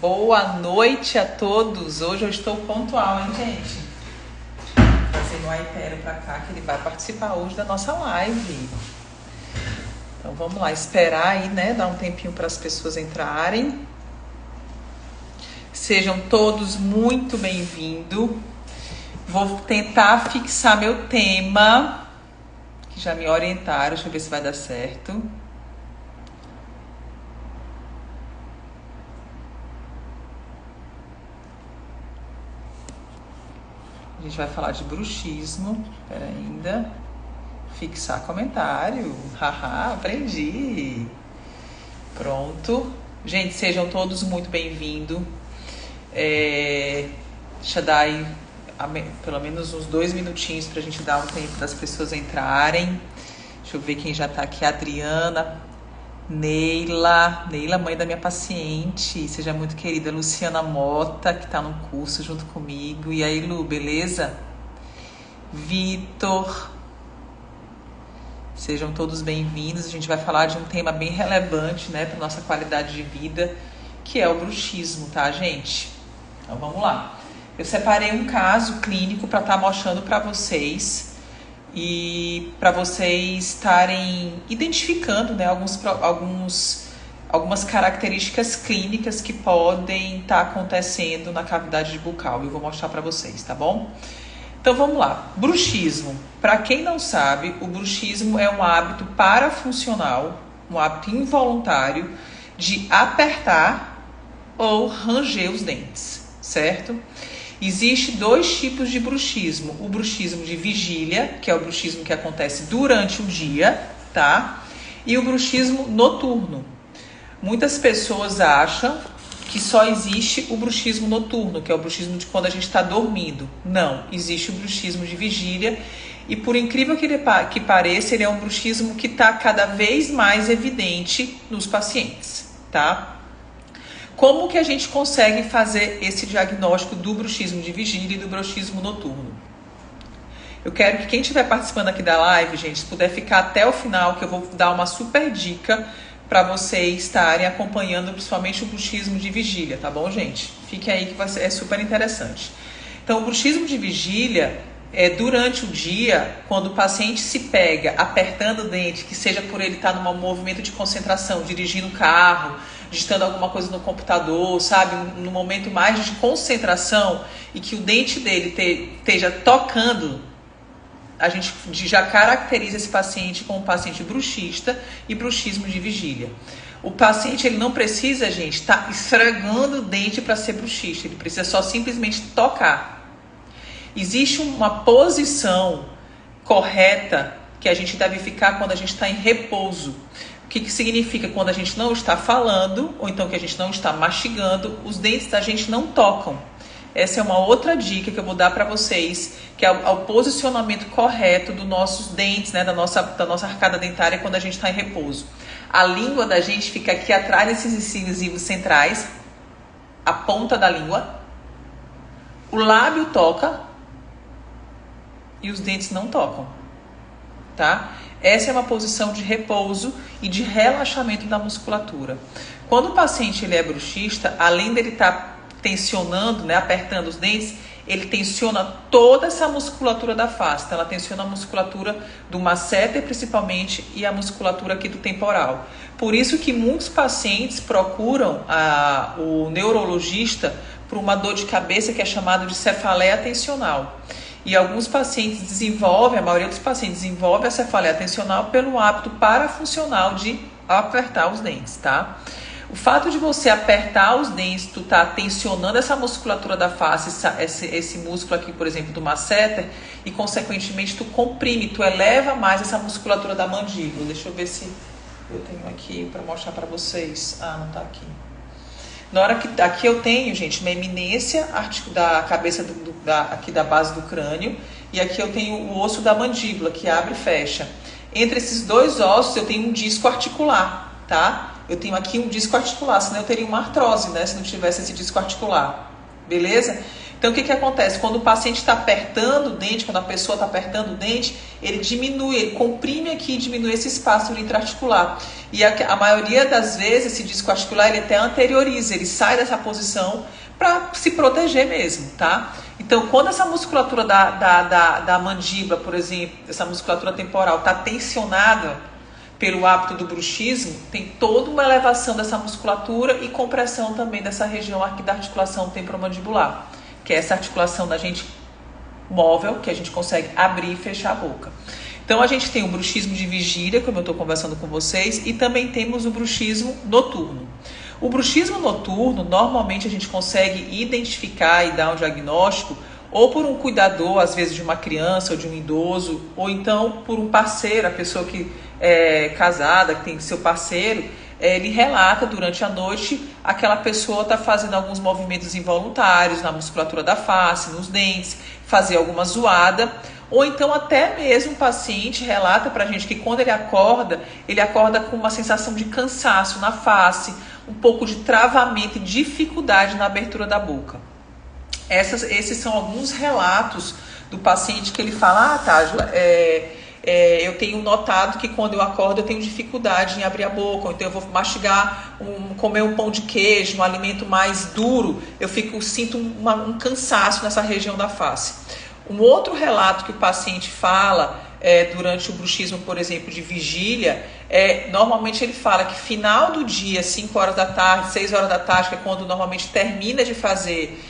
Boa noite a todos. Hoje eu estou pontual, hein, gente? Trazendo o Aipero pra cá, que ele vai participar hoje da nossa live. Então vamos lá, esperar aí, né? Dar um tempinho para as pessoas entrarem. Sejam todos muito bem-vindos. Vou tentar fixar meu tema, que já me orientaram. Deixa eu ver se vai dar certo. A gente vai falar de bruxismo. Espera ainda. Fixar comentário. Haha, aprendi. Pronto. Gente, sejam todos muito bem-vindos. Deixa eu dar aí pelo menos uns 2 minutinhos pra gente dar um tempo das pessoas entrarem. Deixa eu ver quem já tá aqui. Adriana, Neila, mãe da minha paciente, seja muito querida. Luciana Mota, que tá no curso junto comigo. E aí, Lu, beleza? Vitor, sejam todos bem-vindos. A gente vai falar de um tema bem relevante, né, para nossa qualidade de vida, que é o bruxismo, tá, gente? Então vamos lá. Eu separei um caso clínico para estar mostrando para vocês e para vocês estarem identificando, né, algumas características clínicas que podem estar acontecendo na cavidade bucal. Eu vou mostrar para vocês, tá bom? Então vamos lá. Bruxismo. Para quem não sabe, o bruxismo é um hábito parafuncional, um hábito involuntário de apertar ou ranger os dentes, certo? Existem 2 tipos de bruxismo. O bruxismo de vigília, que é o bruxismo que acontece durante o dia, tá? E o bruxismo noturno. Muitas pessoas acham que só existe o bruxismo noturno, que é o bruxismo de quando a gente está dormindo. Não, existe o bruxismo de vigília e, por incrível que pareça, ele é um bruxismo que está cada vez mais evidente nos pacientes, tá? Como que a gente consegue fazer esse diagnóstico do bruxismo de vigília e do bruxismo noturno? Eu quero que quem estiver participando aqui da live, gente, se puder ficar até o final, que eu vou dar uma super dica para vocês estarem acompanhando, principalmente o bruxismo de vigília, tá bom, gente? Fique aí que é super interessante. Então, o bruxismo de vigília é durante o dia, quando o paciente se pega apertando o dente, que seja por ele estar num movimento de concentração, dirigindo o carro, digitando alguma coisa no computador, sabe? No momento mais de concentração e que o dente dele esteja tocando, a gente já caracteriza esse paciente como um paciente bruxista e bruxismo de vigília. O paciente, ele não precisa, gente, estar esfregando o dente para ser bruxista. Ele precisa só simplesmente tocar. Existe uma posição correta que a gente deve ficar quando a gente está em repouso. O que significa? Quando a gente não está falando, ou então que a gente não está mastigando, os dentes da gente não tocam. Essa é uma outra dica que eu vou dar para vocês, que é o posicionamento correto dos nossos dentes, né, da nossa arcada dentária quando a gente está em repouso. A língua da gente fica aqui atrás desses incisivos centrais, a ponta da língua, o lábio toca e os dentes não tocam, tá? Essa é uma posição de repouso e de relaxamento da musculatura. Quando o paciente ele é bruxista, além dele estar tensionando, né, apertando os dentes, ele tensiona toda essa musculatura da face. Então, ela tensiona a musculatura do masseter, principalmente, e a musculatura aqui do temporal. Por isso que muitos pacientes procuram o neurologista por uma dor de cabeça que é chamada de cefaleia tensional. E alguns pacientes desenvolvem, a maioria dos pacientes desenvolve a cefaleia tensional pelo hábito parafuncional de apertar os dentes, tá? O fato de você apertar os dentes, tu tá tensionando essa musculatura da face, esse músculo aqui, por exemplo, do masseter, e consequentemente tu comprime, tu eleva mais essa musculatura da mandíbula. Deixa eu ver se eu tenho aqui para mostrar para vocês. Ah, não tá aqui. Na hora que aqui eu tenho, gente, uma eminência da cabeça aqui da base do crânio, e aqui eu tenho o osso da mandíbula que abre e fecha. Entre esses 2 ossos eu tenho um disco articular, tá? Eu tenho aqui um disco articular, senão eu teria uma artrose, né, se não tivesse esse disco articular. Beleza? Então, o que acontece? Quando o paciente está apertando o dente, quando a pessoa está apertando o dente, ele diminui, ele comprime aqui e diminui esse espaço intraarticular. E a maioria das vezes, esse disco articular, ele até anterioriza, ele sai dessa posição para se proteger mesmo, tá? Então, quando essa musculatura da mandíbula, por exemplo, essa musculatura temporal está tensionada pelo hábito do bruxismo, tem toda uma elevação dessa musculatura e compressão também dessa região aqui da articulação temporomandibular, que é essa articulação da gente móvel, que a gente consegue abrir e fechar a boca. Então, a gente tem o bruxismo de vigília, como eu estou conversando com vocês, e também temos o bruxismo noturno. O bruxismo noturno, normalmente a gente consegue identificar e dar um diagnóstico ou por um cuidador, às vezes de uma criança ou de um idoso, ou então por um parceiro, a pessoa que é casada, que tem seu parceiro, ele relata durante a noite aquela pessoa está fazendo alguns movimentos involuntários na musculatura da face, nos dentes, fazer alguma zoada, ou então até mesmo o paciente relata para a gente que quando ele acorda com uma sensação de cansaço na face, um pouco de travamento e dificuldade na abertura da boca. Esses são alguns relatos do paciente que ele fala, Tágila, eu tenho notado que quando eu acordo eu tenho dificuldade em abrir a boca, ou então eu vou mastigar, comer um pão de queijo, um alimento mais duro, sinto um cansaço nessa região da face. Um outro relato que o paciente fala durante o bruxismo, por exemplo, de vigília, normalmente ele fala que final do dia, 5 horas da tarde, 6 horas da tarde, que é quando normalmente termina de fazer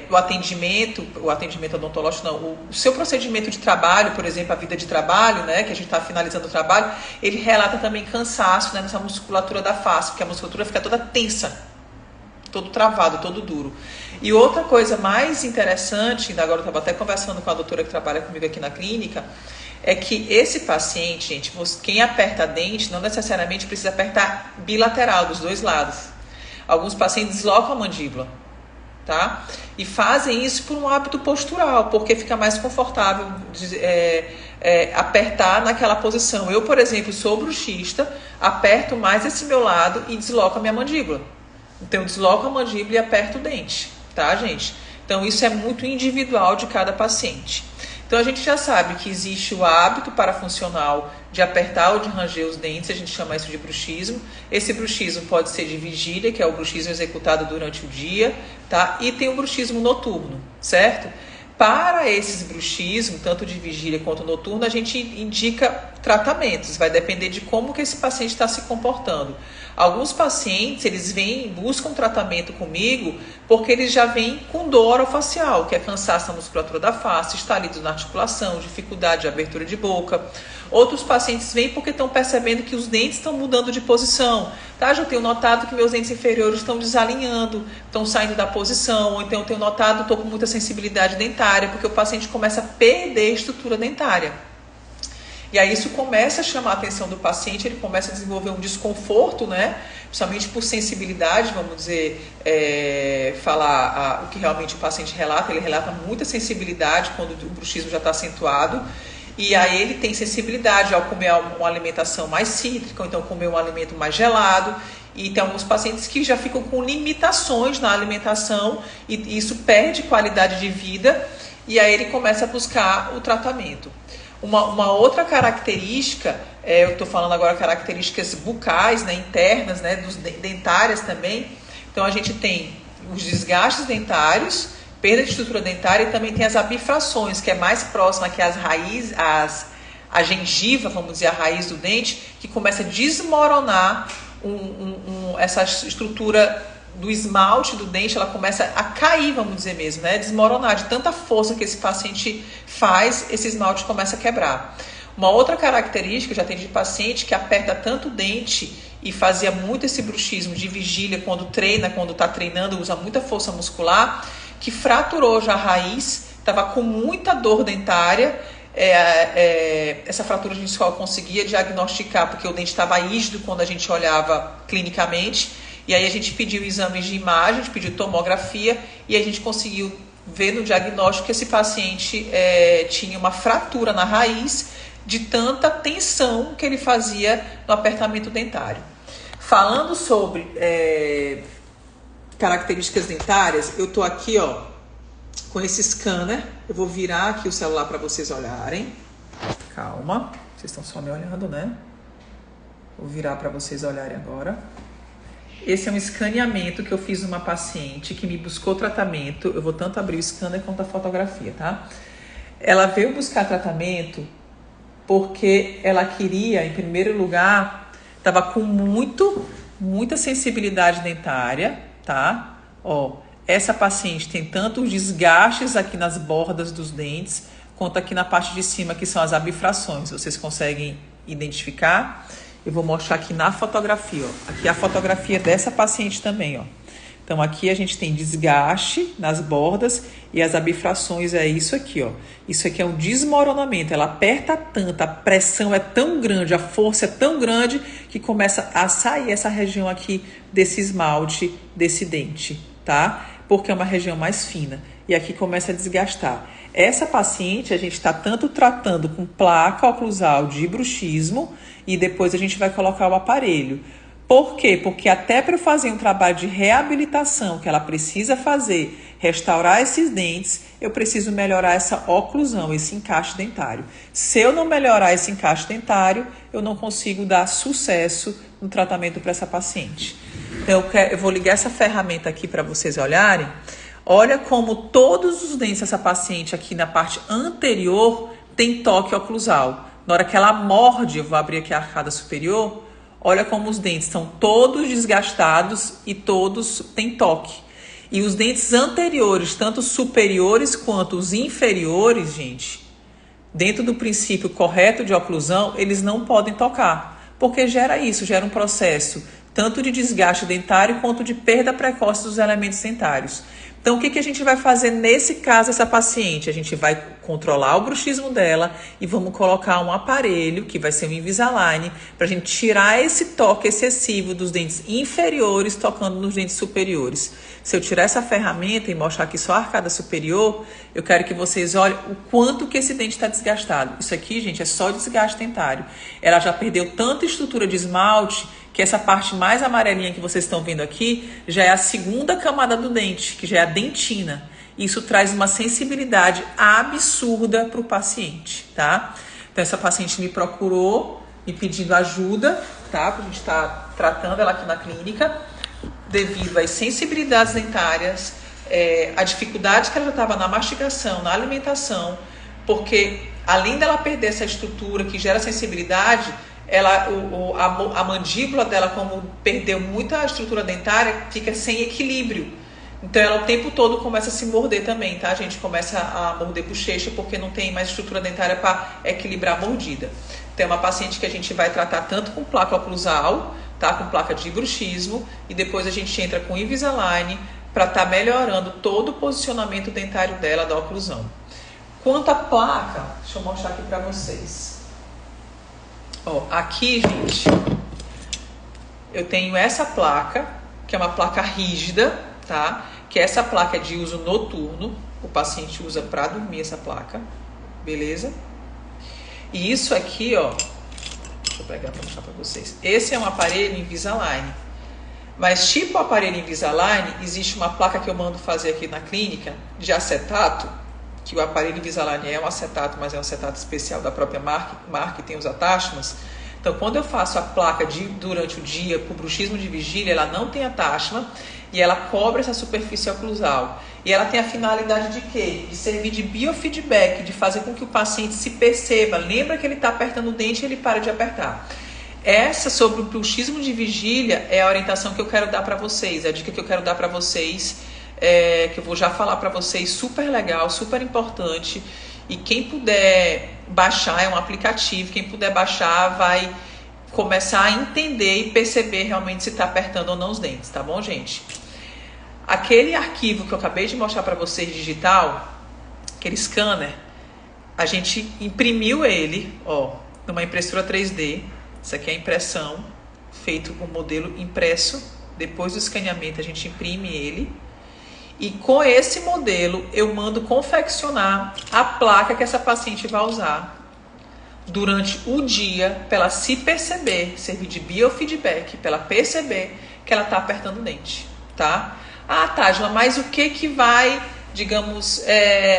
o atendimento odontológico, não, o seu procedimento de trabalho, por exemplo, a vida de trabalho, né, que a gente está finalizando o trabalho, ele relata também cansaço, né, nessa musculatura da face, porque a musculatura fica toda tensa, todo travado, todo duro. E outra coisa mais interessante, agora eu estava até conversando com a doutora que trabalha comigo aqui na clínica, é que esse paciente, gente, quem aperta dente não necessariamente precisa apertar bilateral, dos dois lados. Alguns pacientes deslocam a mandíbula, tá? E fazem isso por um hábito postural, porque fica mais confortável apertar naquela posição. Eu, por exemplo, sou bruxista, aperto mais esse meu lado e desloco a minha mandíbula. Então, eu desloco a mandíbula e aperto o dente, tá, gente? Então, isso é muito individual de cada paciente. Então, a gente já sabe que existe o hábito parafuncional de apertar ou de ranger os dentes, a gente chama isso de bruxismo. Esse bruxismo pode ser de vigília, que é o bruxismo executado durante o dia, tá? E tem o bruxismo noturno, certo? Para esses bruxismos, tanto de vigília quanto noturno, a gente indica tratamentos, vai depender de como que esse paciente está se comportando. Alguns pacientes, eles buscam tratamento comigo porque eles já vêm com dor orofacial, que é cansaço na musculatura da face, estalidos na articulação, dificuldade de abertura de boca. Outros pacientes vêm porque estão percebendo que os dentes estão mudando de posição. Tá? Já tenho notado que meus dentes inferiores estão desalinhando, estão saindo da posição, ou então eu tenho notado, estou com muita sensibilidade dentária, porque o paciente começa a perder a estrutura dentária. E aí isso começa a chamar a atenção do paciente, ele começa a desenvolver um desconforto, né? Principalmente por sensibilidade, vamos dizer, falar o que realmente o paciente relata. Ele relata muita sensibilidade quando o bruxismo já está acentuado. E aí ele tem sensibilidade ao comer uma alimentação mais cítrica, ou então comer um alimento mais gelado. E tem alguns pacientes que já ficam com limitações na alimentação e isso perde qualidade de vida. E aí ele começa a buscar o tratamento. Uma outra característica, eu estou falando agora características bucais, né, internas, né, dentárias também. Então a gente tem os desgastes dentários, perda de estrutura dentária e também tem as abifrações, que é mais próxima que as raízes, a gengiva, vamos dizer, a raiz do dente, que começa a desmoronar essa estrutura do esmalte do dente, ela começa a cair, vamos dizer mesmo, né? Desmoronar de tanta força que esse paciente faz, esse esmalte começa a quebrar. Uma outra característica, eu já atendi paciente que aperta tanto o dente e fazia muito esse bruxismo de vigília quando está treinando, usa muita força muscular, que fraturou já a raiz, estava com muita dor dentária. Essa fratura a gente só conseguia diagnosticar porque o dente estava rígido quando a gente olhava clinicamente. E aí a gente pediu exames de imagem, a gente pediu tomografia e a gente conseguiu ver no diagnóstico que esse paciente tinha uma fratura na raiz de tanta tensão que ele fazia no apertamento dentário. Falando sobre características dentárias, eu estou aqui com esse scanner, eu vou virar aqui o celular para vocês olharem. Calma, vocês estão só me olhando, né? Vou virar para vocês olharem agora. Esse é um escaneamento que eu fiz numa paciente que me buscou tratamento. Eu vou tanto abrir o scanner quanto a fotografia, tá? Ela veio buscar tratamento porque ela queria, em primeiro lugar, estava com muita sensibilidade dentária, tá? Ó, essa paciente tem tanto os desgastes aqui nas bordas dos dentes, quanto aqui na parte de cima, que são as abifrações. Vocês conseguem identificar? Eu vou mostrar aqui na fotografia, ó. Aqui é a fotografia dessa paciente também, ó. Então, aqui a gente tem desgaste nas bordas e as abifrações é isso aqui, ó. Isso aqui é um desmoronamento. Ela aperta tanto, a pressão é tão grande, a força é tão grande que começa a sair essa região aqui desse esmalte, desse dente, tá? Porque é uma região mais fina. E aqui começa a desgastar. Essa paciente a gente está tanto tratando com placa oclusal de bruxismo e depois a gente vai colocar o aparelho. Por quê? Porque até para eu fazer um trabalho de reabilitação que ela precisa fazer, restaurar esses dentes, eu preciso melhorar essa oclusão, esse encaixe dentário. Se eu não melhorar esse encaixe dentário, eu não consigo dar sucesso no tratamento para essa paciente. Então eu vou ligar essa ferramenta aqui para vocês olharem. Olha como todos os dentes dessa paciente aqui na parte anterior tem toque oclusal. Na hora que ela morde, eu vou abrir aqui a arcada superior, olha como os dentes estão todos desgastados e todos têm toque. E os dentes anteriores, tanto superiores quanto os inferiores, gente, dentro do princípio correto de oclusão, eles não podem tocar. Porque gera isso, gera um processo tanto de desgaste dentário quanto de perda precoce dos elementos dentários. Então, o que a gente vai fazer nesse caso, essa paciente? A gente vai controlar o bruxismo dela e vamos colocar um aparelho, que vai ser um Invisalign, para a gente tirar esse toque excessivo dos dentes inferiores, tocando nos dentes superiores. Se eu tirar essa ferramenta e mostrar aqui só a arcada superior, eu quero que vocês olhem o quanto que esse dente está desgastado. Isso aqui, gente, é só desgaste dentário. Ela já perdeu tanta estrutura de esmalte que essa parte mais amarelinha que vocês estão vendo aqui já é a segunda camada do dente, que já é a dentina. Isso traz uma sensibilidade absurda para o paciente, tá? Então, essa paciente me procurou, me pedindo ajuda, tá? Porque a gente está tratando ela aqui na clínica, devido às sensibilidades dentárias, a dificuldade que ela já estava na mastigação, na alimentação, porque além dela perder essa estrutura que gera sensibilidade, a mandíbula dela, como perdeu muita estrutura dentária, fica sem equilíbrio. Então ela o tempo todo começa a se morder também, tá, gente? Começa a morder bochecha porque não tem mais estrutura dentária para equilibrar a mordida. Então é uma paciente que a gente vai tratar tanto com placa oclusal, tá, com placa de bruxismo, e depois a gente entra com Invisalign para estar melhorando todo o posicionamento dentário dela da oclusão. Quanto à placa, deixa eu mostrar aqui para vocês. Ó, aqui, gente, eu tenho essa placa, que é uma placa rígida, tá? Que essa placa é de uso noturno, o paciente usa para dormir essa placa, beleza? E isso aqui, ó, deixa eu pegar para mostrar para vocês. Esse é um aparelho Invisalign, mas tipo o aparelho Invisalign, existe uma placa que eu mando fazer aqui na clínica de acetato, que o aparelho Invisalign é um acetato, mas é um acetato especial da própria marca que tem os attachments. Então, quando eu faço a placa durante o dia, para o bruxismo de vigília, ela não tem attachment e ela cobre essa superfície oclusal. E ela tem a finalidade de quê? De servir de biofeedback, de fazer com que o paciente se perceba. Lembra que ele está apertando o dente e ele para de apertar. Essa sobre o bruxismo de vigília é a orientação que eu quero dar para vocês, a dica que eu quero dar para vocês, que eu vou já falar para vocês, super legal, super importante. E quem puder baixar, é um aplicativo, quem puder baixar vai começar a entender e perceber realmente se está apertando ou não os dentes, tá bom, gente? Aquele arquivo que eu acabei de mostrar para vocês digital, aquele scanner, a gente imprimiu ele, ó, numa impressora 3D. Isso aqui é a impressão, feito com o modelo impresso. Depois do escaneamento a gente imprime ele. E com esse modelo eu mando confeccionar a placa que essa paciente vai usar durante o dia, para ela se perceber, servir de biofeedback, para ela perceber que ela está apertando o dente, tá? Ah, Tágila, mas o que vai digamos,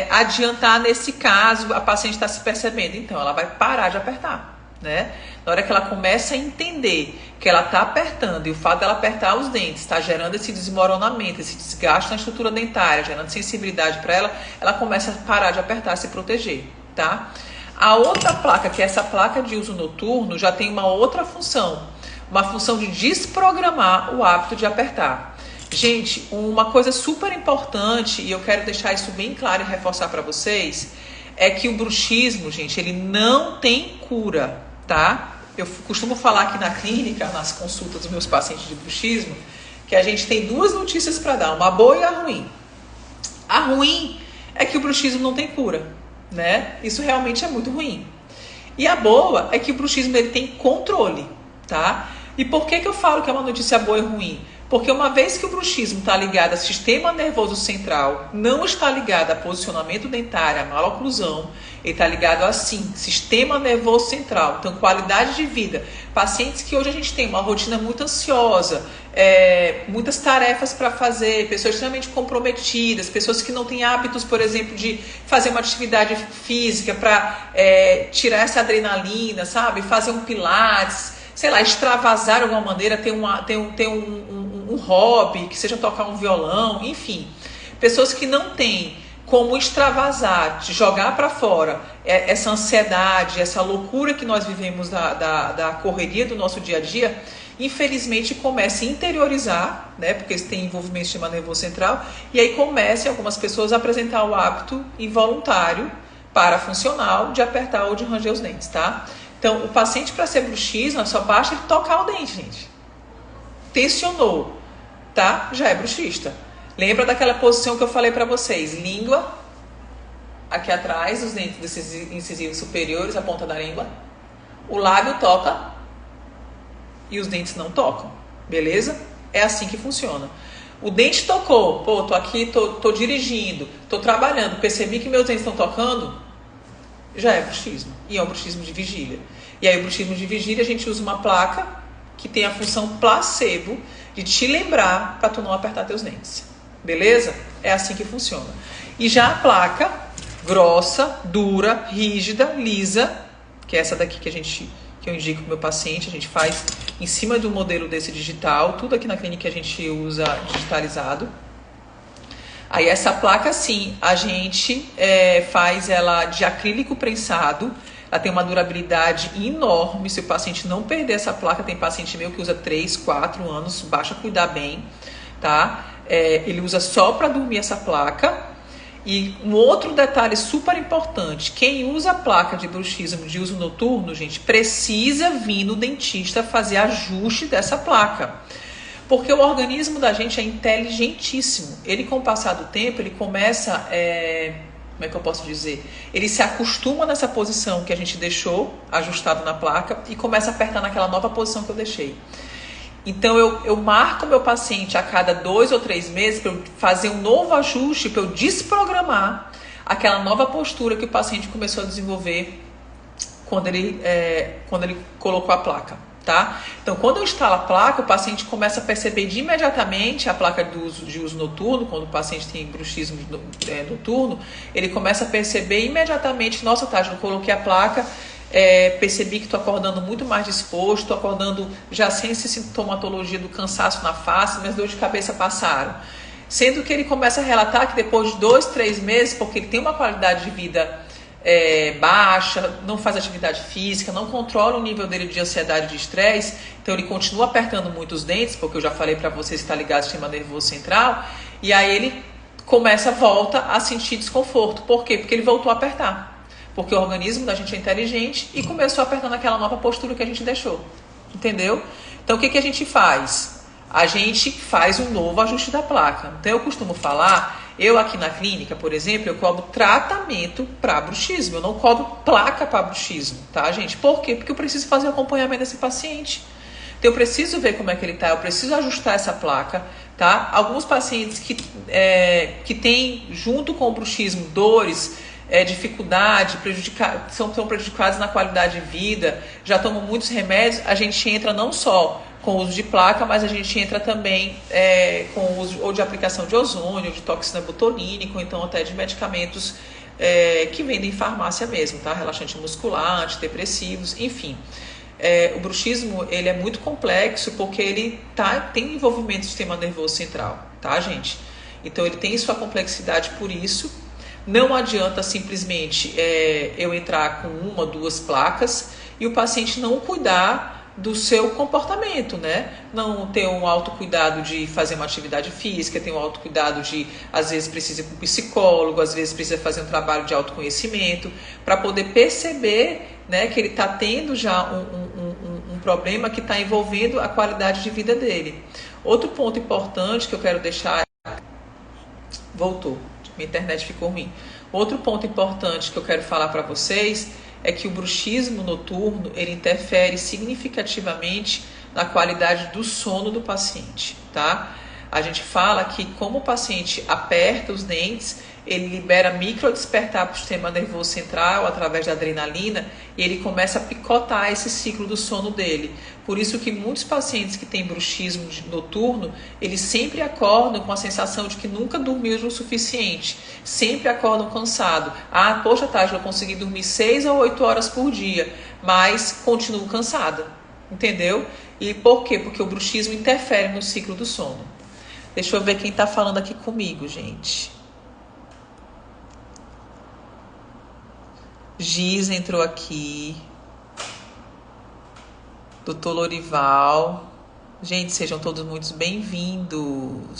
adiantar nesse caso, a paciente está se percebendo. Então, ela vai parar de apertar, né? Na hora que ela começa a entender que ela está apertando e o fato dela apertar os dentes está gerando esse desmoronamento, esse desgaste na estrutura dentária, gerando sensibilidade para ela, ela começa a parar de apertar, se proteger, tá? A outra placa, que é essa placa de uso noturno, já tem uma outra função, uma função de desprogramar o hábito de apertar. Gente, uma coisa super importante, e eu quero deixar isso bem claro e reforçar para vocês, é que o bruxismo, gente, ele não tem cura, tá? Eu costumo falar aqui na clínica, nas consultas dos meus pacientes de bruxismo, que a gente tem duas notícias para dar, uma boa e a ruim. A ruim é que o bruxismo não tem cura, né? Isso realmente é muito ruim. E a boa é que o bruxismo ele tem controle, tá? E por que eu falo que é uma notícia boa e ruim? Porque uma vez que o bruxismo está ligado ao sistema nervoso central, não está ligado a posicionamento dentário, a maloclusão, ele está ligado assim, sistema nervoso central. Então, qualidade de vida. Pacientes que hoje a gente tem uma rotina muito ansiosa, muitas tarefas para fazer, pessoas extremamente comprometidas, pessoas que não têm hábitos, por exemplo, de fazer uma atividade física para tirar essa adrenalina, sabe? Fazer um pilates, sei lá, extravasar de alguma maneira, ter um hobby, que seja tocar um violão, enfim. Pessoas que não têm como extravasar, de jogar para fora essa ansiedade, essa loucura que nós vivemos da correria do nosso dia a dia, infelizmente começa a interiorizar, né, porque eles têm envolvimento do sistema nervoso central, e aí começam algumas pessoas a apresentar o hábito involuntário, parafuncional, de apertar ou de ranger os dentes, tá? Então, o paciente, para ser bruxismo, só basta ele tocar o dente, gente. Tensionou, tá? Já é bruxista. Lembra daquela posição que eu falei para vocês? Língua aqui atrás, os dentes desses incisivos superiores, a ponta da língua. O lábio toca e os dentes não tocam, beleza? É assim que funciona. O dente tocou, pô, tô aqui, tô dirigindo, tô trabalhando, percebi que meus dentes estão tocando, já é bruxismo. E é um bruxismo de vigília. E aí o bruxismo de vigília a gente usa uma placa que tem a função placebo de te lembrar para tu não apertar teus dentes. Beleza? É assim que funciona. E já a placa grossa, dura, rígida, lisa, que é essa daqui que eu indico pro meu paciente, a gente faz em cima do modelo desse digital, tudo aqui na clínica a gente usa digitalizado. Aí essa placa sim, a gente faz ela de acrílico prensado, ela tem uma durabilidade enorme, se o paciente não perder essa placa, tem paciente meu que usa 3, 4 anos, basta cuidar bem, tá? Ele usa só para dormir essa placa. E um outro detalhe super importante, quem usa a placa de bruxismo de uso noturno, gente, precisa vir no dentista fazer ajuste dessa placa. Porque o organismo da gente é inteligentíssimo. Ele, com o passar do tempo, ele começa, como é que eu posso dizer? Ele se acostuma nessa posição que a gente deixou ajustado na placa e começa a apertar naquela nova posição que eu deixei. Então, eu marco meu paciente a cada 2 ou 3 meses para eu fazer um novo ajuste, para eu desprogramar aquela nova postura que o paciente começou a desenvolver quando ele colocou a placa, tá? Então, quando eu instalo a placa, o paciente começa a perceber de imediatamente a placa de uso noturno, quando o paciente tem bruxismo noturno, ele começa a perceber imediatamente, nossa, Tati, eu coloquei a placa, percebi que estou acordando muito mais disposto, estou acordando já sem essa sintomatologia do cansaço na face, minhas dores de cabeça passaram. Sendo que ele começa a relatar que depois de 2, 3 meses, porque ele tem uma qualidade de vida baixa, não faz atividade física, não controla o nível dele de ansiedade e de estresse, então ele continua apertando muito os dentes, porque eu já falei para vocês que está ligado ao sistema nervoso central, e aí ele volta a sentir desconforto. Por quê? Porque ele voltou a apertar. Porque o organismo da gente é inteligente e começou a apertar naquela nova postura que a gente deixou. Entendeu? Então, o que a gente faz? A gente faz um novo ajuste da placa. Então, eu costumo falar, eu aqui na clínica, por exemplo, eu cobro tratamento para bruxismo. Eu não cobro placa para bruxismo, tá, gente? Por quê? Porque eu preciso fazer o acompanhamento desse paciente. Então, eu preciso ver como é que ele está, eu preciso ajustar essa placa, tá? Alguns pacientes que têm, junto com o bruxismo, dores, dificuldade, são prejudicados na qualidade de vida, já tomam muitos remédios, a gente entra não só com o uso de placa, mas a gente entra também com o uso ou de aplicação de ozônio, ou de toxina botulínica, ou então até de medicamentos que vendem em farmácia mesmo, tá? Relaxante muscular, antidepressivos, enfim. O bruxismo, ele é muito complexo porque ele tem envolvimento do sistema nervoso central, tá, gente? Então ele tem sua complexidade por isso. Não adianta simplesmente eu entrar com 1 ou 2 placas e o paciente não cuidar do seu comportamento, né? Não ter um autocuidado de fazer uma atividade física, ter um autocuidado de, às vezes precisa ir com um psicólogo, às vezes precisa fazer um trabalho de autoconhecimento para poder perceber, né, que ele está tendo já um problema que está envolvendo a qualidade de vida dele. Outro ponto importante que eu quero deixar... Voltou, minha internet ficou ruim. Outro ponto importante que eu quero falar para vocês é que o bruxismo noturno, ele interfere significativamente na qualidade do sono do paciente, tá? A gente fala que como o paciente aperta os dentes, ele libera microdespertar para o sistema nervoso central através da adrenalina e ele começa a picotar esse ciclo do sono dele. Por isso que muitos pacientes que têm bruxismo noturno, eles sempre acordam com a sensação de que nunca dormiram o suficiente. Sempre acordam cansados. Ah, poxa, Tati, eu consegui dormir 6 ou 8 horas por dia, mas continuo cansada. Entendeu? E por quê? Porque o bruxismo interfere no ciclo do sono. Deixa eu ver quem está falando aqui comigo, gente. Giz entrou aqui. Doutor Lorival. Gente, sejam todos muito bem-vindos.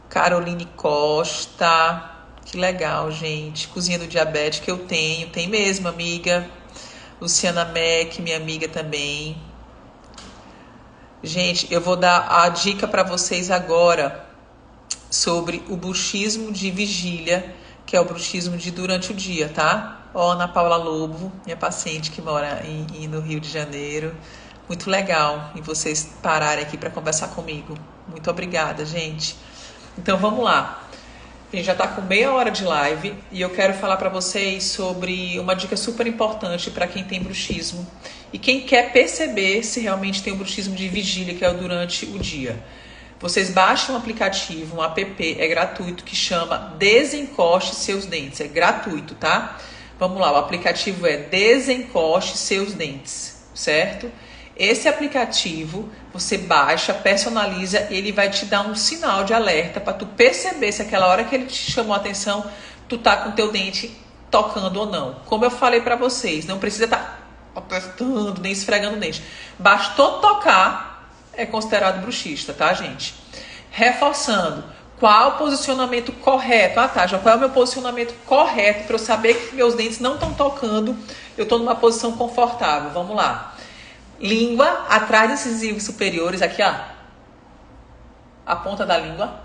Caroline Costa. Que legal, gente. Cozinha do diabetes que eu tenho. Tem mesmo, amiga. Luciana Mac, minha amiga também. Gente, eu vou dar a dica para vocês agora sobre o bruxismo de vigília, que é o bruxismo de durante o dia, tá? Ó, Ana Paula Lobo, minha paciente que mora no Rio de Janeiro. Muito legal em vocês pararem aqui para conversar comigo. Muito obrigada, gente. Então, vamos lá. A gente já está com meia hora de live e eu quero falar para vocês sobre uma dica super importante para quem tem bruxismo e quem quer perceber se realmente tem o bruxismo de vigília, que é o durante o dia. Vocês baixam um aplicativo, um app, é gratuito, que chama Desencoste Seus Dentes. É gratuito, tá? Vamos lá, o aplicativo é Desencoste Seus Dentes, certo? Esse aplicativo você baixa, personaliza, ele vai te dar um sinal de alerta para tu perceber se aquela hora que ele te chamou a atenção, tu tá com teu dente tocando ou não. Como eu falei para vocês, não precisa estar apertando, nem esfregando o dente. Bastou tocar, é considerado bruxista, tá, gente? Reforçando, qual o posicionamento correto? Ah, tá, já qual é o meu posicionamento correto para eu saber que meus dentes não estão tocando, eu estou numa posição confortável. Vamos lá. Língua atrás dos incisivos superiores, aqui, ó. A ponta da língua.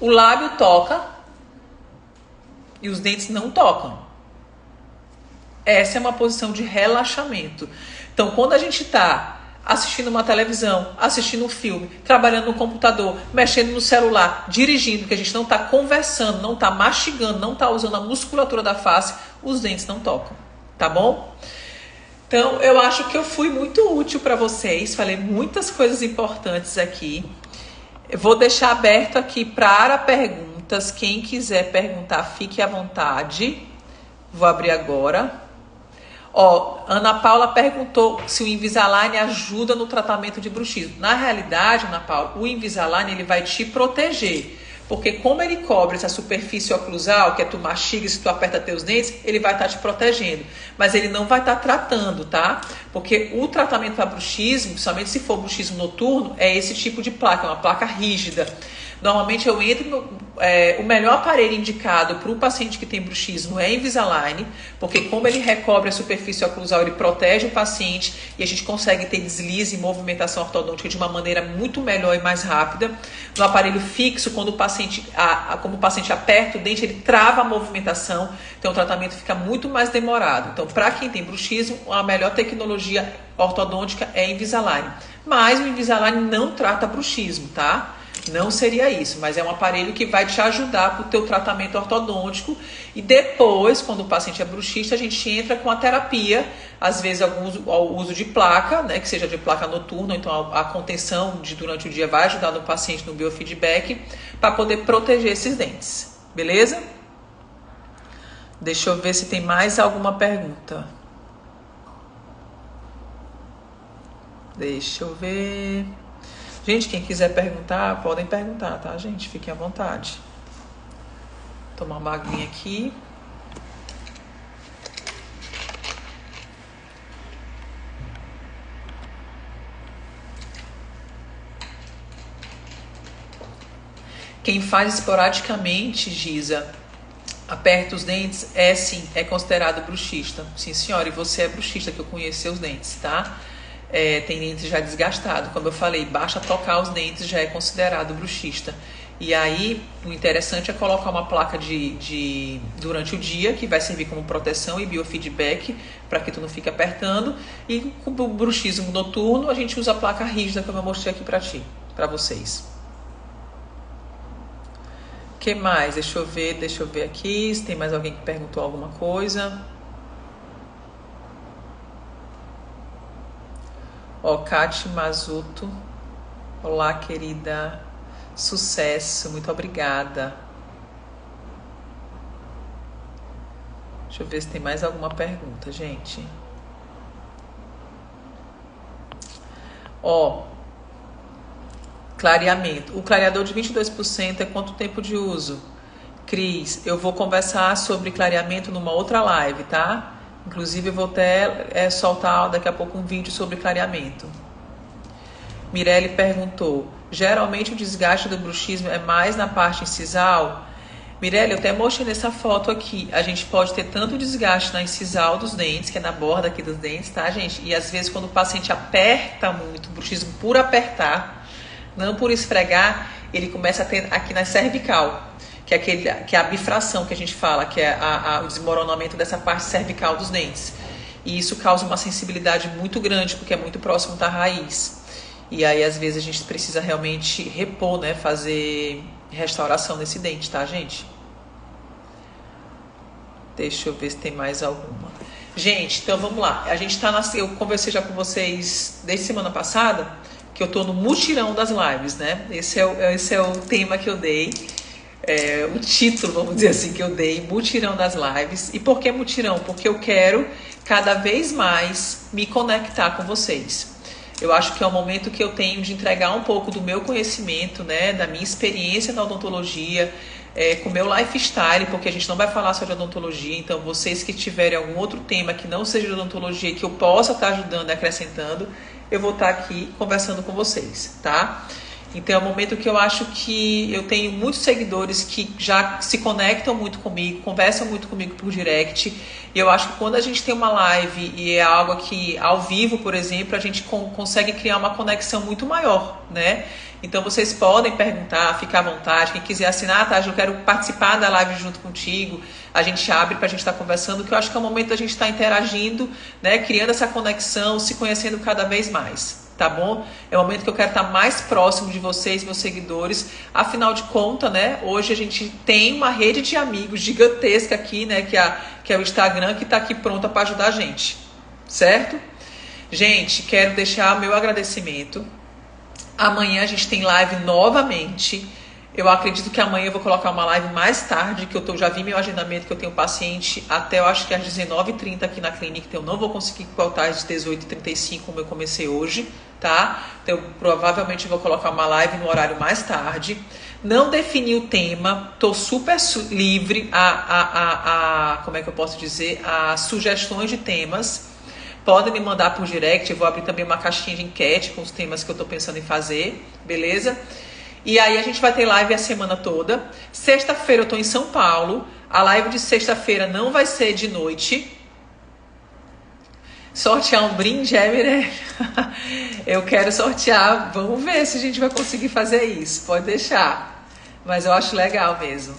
O lábio toca e os dentes não tocam. Essa é uma posição de relaxamento. Então, quando a gente está assistindo uma televisão, assistindo um filme, trabalhando no computador, mexendo no celular, dirigindo, que a gente não está conversando, não está mastigando, não está usando a musculatura da face, os dentes não tocam, tá bom? Então, eu acho que eu fui muito útil para vocês, falei muitas coisas importantes aqui. Eu vou deixar aberto aqui para perguntas, quem quiser perguntar, fique à vontade. Vou abrir agora. Ó, Ana Paula perguntou se o Invisalign ajuda no tratamento de bruxismo. Na realidade, Ana Paula, o Invisalign ele vai te proteger. Porque como ele cobre essa superfície oclusal, que é tu mastiga, se tu aperta teus dentes, ele vai estar te protegendo. Mas ele não vai estar tratando, tá? Porque o tratamento para bruxismo, principalmente se for bruxismo noturno, é esse tipo de placa, é uma placa rígida. Normalmente eu entro o melhor aparelho indicado para o paciente que tem bruxismo é Invisalign, porque como ele recobre a superfície oclusal, ele protege o paciente e a gente consegue ter deslize e movimentação ortodôntica de uma maneira muito melhor e mais rápida. No aparelho fixo, quando o paciente, como o paciente aperta o dente, ele trava a movimentação, então o tratamento fica muito mais demorado. Então, para quem tem bruxismo, a melhor tecnologia ortodôntica é Invisalign. Mas o Invisalign não trata bruxismo, tá? Não seria isso, mas é um aparelho que vai te ajudar para o teu tratamento ortodôntico. E depois, quando o paciente é bruxista, a gente entra com a terapia, às vezes o uso de placa, né, que seja de placa noturna, então a contenção durante o dia vai ajudar no paciente no biofeedback, para poder proteger esses dentes, beleza? Deixa eu ver se tem mais alguma pergunta. Deixa eu ver... Gente, quem quiser perguntar, podem perguntar, tá, gente? Fiquem à vontade. Vou tomar uma aguinha aqui. Quem faz esporadicamente, Giza, aperta os dentes, sim, é considerado bruxista. Sim, senhora, e você é bruxista, que eu conheço seus dentes, tá? Tem dentes já desgastados, como eu falei, basta tocar os dentes, já é considerado bruxista. E aí, o interessante é colocar uma placa durante o dia, que vai servir como proteção e biofeedback, para que tu não fique apertando. E com o bruxismo noturno, a gente usa a placa rígida, como eu mostrei aqui para vocês. O que mais? Deixa eu ver aqui, se tem mais alguém que perguntou alguma coisa. Ó, Kati Mazuto. Olá, querida. Sucesso, muito obrigada. Deixa eu ver se tem mais alguma pergunta, gente. Ó, clareamento. O clareador de 22% é quanto tempo de uso? Cris, eu vou conversar sobre clareamento numa outra live, tá? Inclusive, eu vou até soltar daqui a pouco um vídeo sobre clareamento. Mirelle perguntou, geralmente o desgaste do bruxismo é mais na parte incisal? Mirelle, eu até mostrei nessa foto aqui. A gente pode ter tanto desgaste na incisal dos dentes, que é na borda aqui dos dentes, tá, gente? E às vezes quando o paciente aperta muito, o bruxismo por apertar, não por esfregar, ele começa a ter aqui na cervical, que é a bifração que a gente fala, que é o desmoronamento dessa parte cervical dos dentes. E isso causa uma sensibilidade muito grande, porque é muito próximo da raiz. E aí, às vezes, a gente precisa realmente repor, né? Fazer restauração nesse dente, tá, gente? Deixa eu ver se tem mais alguma. Gente, então vamos lá. A gente tá eu conversei já com vocês desde semana passada, que eu tô no mutirão das lives, né? Esse é o tema que eu dei. O título, vamos dizer assim, que eu dei, mutirão das lives. E por que mutirão? Porque eu quero cada vez mais me conectar com vocês. Eu acho que é o momento que eu tenho de entregar um pouco do meu conhecimento, né, da minha experiência na odontologia, com o meu lifestyle, porque a gente não vai falar só de odontologia. Então, vocês que tiverem algum outro tema que não seja de odontologia, que eu possa estar ajudando e acrescentando, eu vou estar aqui conversando com vocês, tá? Então é um momento que eu acho que eu tenho muitos seguidores que já se conectam muito comigo, conversam muito comigo por direct. E eu acho que quando a gente tem uma live e é algo aqui ao vivo, por exemplo, a gente consegue criar uma conexão muito maior, né? Então vocês podem perguntar, ficar à vontade. Quem quiser assinar, tá? Eu quero participar da live junto contigo. A gente abre pra gente estar conversando, que eu acho que é o momento da gente estar interagindo, né? Criando essa conexão, se conhecendo cada vez mais. Tá bom? É o momento que eu quero estar mais próximo de vocês, meus seguidores. Afinal de contas, né? Hoje a gente tem uma rede de amigos gigantesca aqui, né? Que é o Instagram, que está aqui pronta para ajudar a gente. Certo? Gente, quero deixar meu agradecimento. Amanhã a gente tem live novamente. Eu acredito que amanhã eu vou colocar uma live mais tarde, que eu já vi meu agendamento, que eu tenho paciente até, eu acho que às 19h30 aqui na clínica, então eu não vou conseguir voltar às 18h35 como eu comecei hoje, tá? Então provavelmente eu vou colocar uma live no horário mais tarde. Não defini o tema, tô super livre como é que eu posso dizer, a sugestões de temas. Podem me mandar por direct, eu vou abrir também uma caixinha de enquete com os temas que eu tô pensando em fazer, beleza? E aí a gente vai ter live a semana toda. Sexta-feira eu tô em São Paulo. A live de sexta-feira não vai ser de noite. Sortear um brinde, Mirelle? Eu quero sortear. Vamos ver se a gente vai conseguir fazer isso. Pode deixar. Mas eu acho legal mesmo.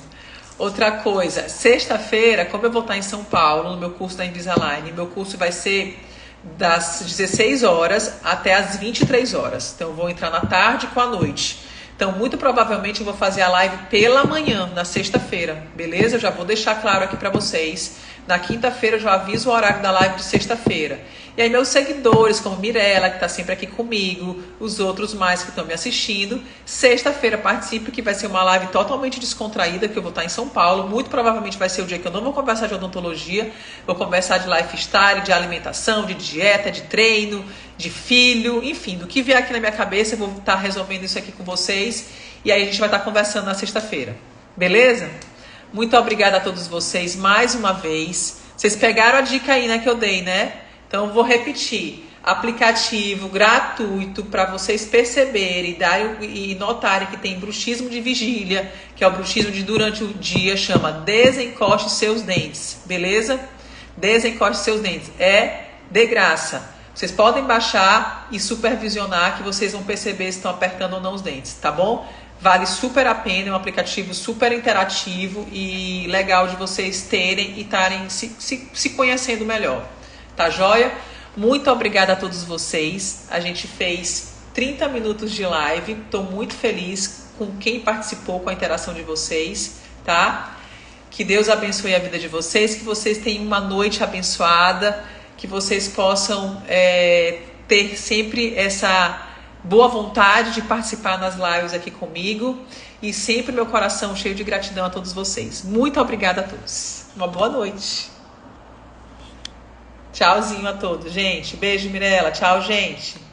Outra coisa, sexta-feira, como eu vou estar em São Paulo, no meu curso da Invisalign, meu curso vai ser das 16 horas até as 23 horas. Então eu vou entrar na tarde com a noite. Então, muito provavelmente eu vou fazer a live pela manhã, na sexta-feira, beleza? Eu já vou deixar claro aqui para vocês. Na quinta-feira eu já aviso o horário da live de sexta-feira. E aí meus seguidores, como Mirella, que está sempre aqui comigo, os outros mais que estão me assistindo, sexta-feira participe, que vai ser uma live totalmente descontraída, que eu vou estar em São Paulo. Muito provavelmente vai ser o dia que eu não vou conversar de odontologia, vou conversar de lifestyle, de alimentação, de dieta, de treino, de filho, enfim, do que vier aqui na minha cabeça, eu vou estar resolvendo isso aqui com vocês. E aí a gente vai estar conversando na sexta-feira, beleza? Muito obrigada a todos vocês mais uma vez. Vocês pegaram a dica aí, né, que eu dei, né? Então, eu vou repetir. Aplicativo gratuito para vocês perceberem e notarem que tem bruxismo de vigília, que é o bruxismo de durante o dia, chama Desencoste Seus Dentes, beleza? Desencoste Seus Dentes. É de graça. Vocês podem baixar e supervisionar que vocês vão perceber se estão apertando ou não os dentes, tá bom? Vale super a pena, é um aplicativo super interativo e legal de vocês terem e estarem se conhecendo melhor. Tá joia? Muito obrigada a todos vocês. A gente fez 30 minutos de live. Estou muito feliz com quem participou, com a interação de vocês, tá? Que Deus abençoe a vida de vocês, que vocês tenham uma noite abençoada, que vocês possam ter sempre essa boa vontade de participar nas lives aqui comigo e sempre meu coração cheio de gratidão a todos vocês. Muito obrigada a todos. Uma boa noite. Tchauzinho a todos, gente. Beijo, Mirella. Tchau, gente.